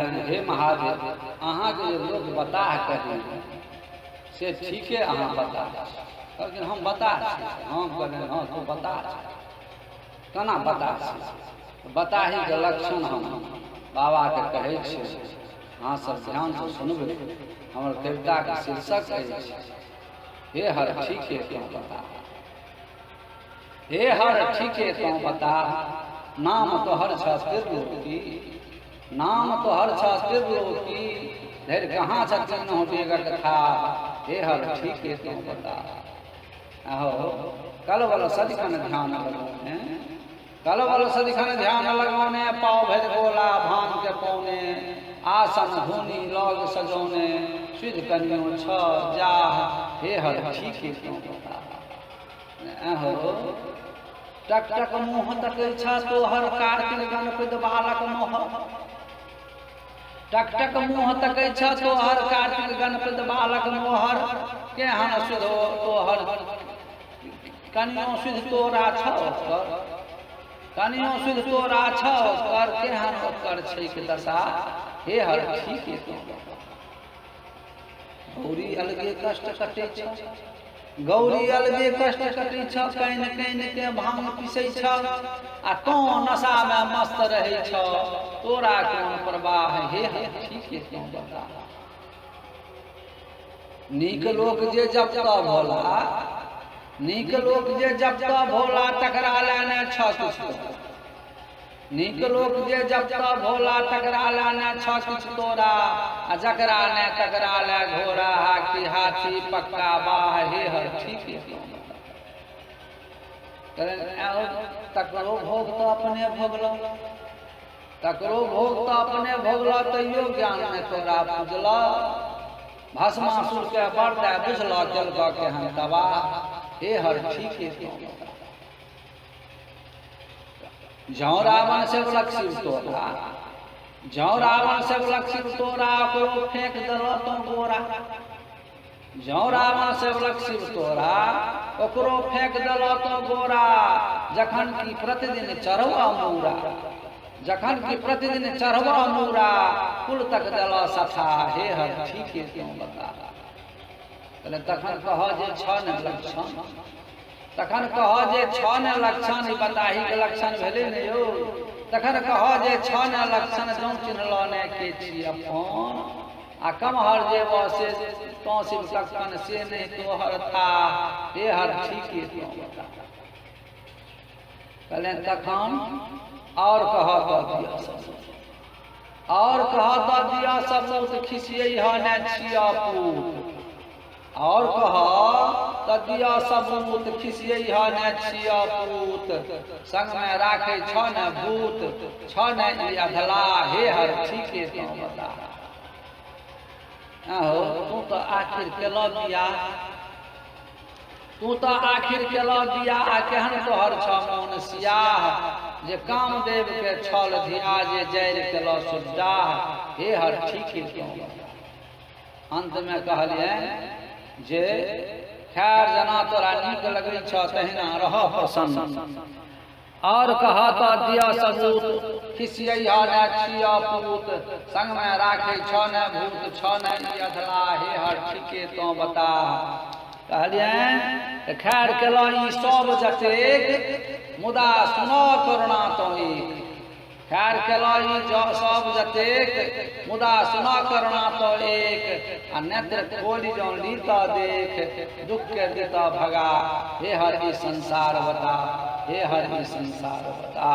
कहलिए हे महादेव अहाँ के लोग बता कही से ठीक है अहाँ बता लेकिन हम बता हम कहलिए हाँ तू बता केना बता ही के लक्षण हम बाबा के कहै छियै अहाँ सब ध्यान से सुनबै। हमर कविता के शीर्षक अछि हे हर ठीके तू बता, हे हर ठीके तू बता, नाम तोहर छ त्रिलोकी, नाम तोहर छ त्रिलोकी, धैर्य कहाँ छथिन हो बेगर कथा, हे हर ठीके तू बता। आहो कल वाला सदिखन ध्यान लगौने, कल वाला सदिखन ध्यान लगौने, पाव भर गोला भांग के पौने, आसन धुनी लग सजौने, सिद्ध कनियो छ जा, हे हर ठीके तू बता। आहो टक टक मुँह तकै छ तोहर कार्तिक गणपति बालक मोहर, टक टक मुँह तकै छ तोहर कार्तिक गणपति बालक मोहर, केहन सुध तोहर कनियो सुध तोरा छ ओकर, कनियो सुध तोरा छ ओकर, केहन ओकर छैक दशा, हे हर ठीके तू बता। गौरी अलगे कष्ट कटै छ, गौरी अलगे कष्ट कटै छ, काइन काइन के भांग पिसै छ, आ तो नशा में मस्त रहै छ, तोरा कोन प्रवाह, हे हर ठीके तू बता। नीक लोक जे जपता भोला, नीक लोक जे जपता भोला, टकरा लेने छ किछु, नीक लोक जे जपता भोला, टकरा लेने छ किछु तोरा, आ जकरा ने टकरा ले घोड़ा, हाथी हाथी पक्का बाह, हे हर ठीके तू बता। तकरो भोग तो अपने भोगलो, तकरो भोग तो अपने भोगलो, तैयो ज्ञान में तोरा पूजलो, भस्मासुर के बरदा बुझलो, जलगा के हम तबाह, हे हर ठीके तू बता। जौ रावण से लक्ष्मी तोरा, जौ रावण से लक्ष्मी तोरा, ओकरो फेंक देलो तो गोरा, जौ रावण से लक्ष्मी तोरा, ओकरो फेंक देलो तो गोरा, जखन की प्रतिदिन चढ़वा मूरा, जखन की प्रतिदिन चढ़वा मूरा, कुल तक देलो सफा, हे हर ठीके तू बता। तखन कह जे छ न लक्षण, तखन कह जे छ न लक्षण, ई बताही के लक्षण भेले ने यौ, तखन कह जे छ न लक्षण, जौ चिन्हलो ने के छी अपन, आ कमहर जे बसे तो शिव लक्षण से नहीं तोहर था, हे हर ठीके तू बता। कहले तखन और कह तो दिया सब, और कह तो दिया सब, खिसियै ह ने छिया पूत, और कह तो दिया सबूत, खिसियै ह ने छिया पूत, संग में राखे छ न भूत, छ न ई अधला, हे हर ठीके तू बता। आहो तू तो आखिर केलो दिया, तू तो आखिर केलो दिया, केहन तोहर छ मौन सियाह, जे कामदेव के छल धिया, जे जैर केलो सुड्डा, हे हर ठीके तू बता। अंत में कहलिए जे खैर जना तोरा नीक लगै छ तहिना रह प्रसन्न, और कह तो दिया सबूत, खिसियै ह ने छिया पूत, संग में राखे छ न भूत, छ न ई अधला, हे हर ठीके तू बता। कहलिए खैर केलो ई सब जतेक, मुदा सुनो करुणा तो एक, खैर केलो ई सब जतेक, मुदा सुनो करुणा तो एक, आ नेत्र खोली जो लीता देख, दुख के देता भगा, हे हर ई संसार बता, हे हर ई संसार बता।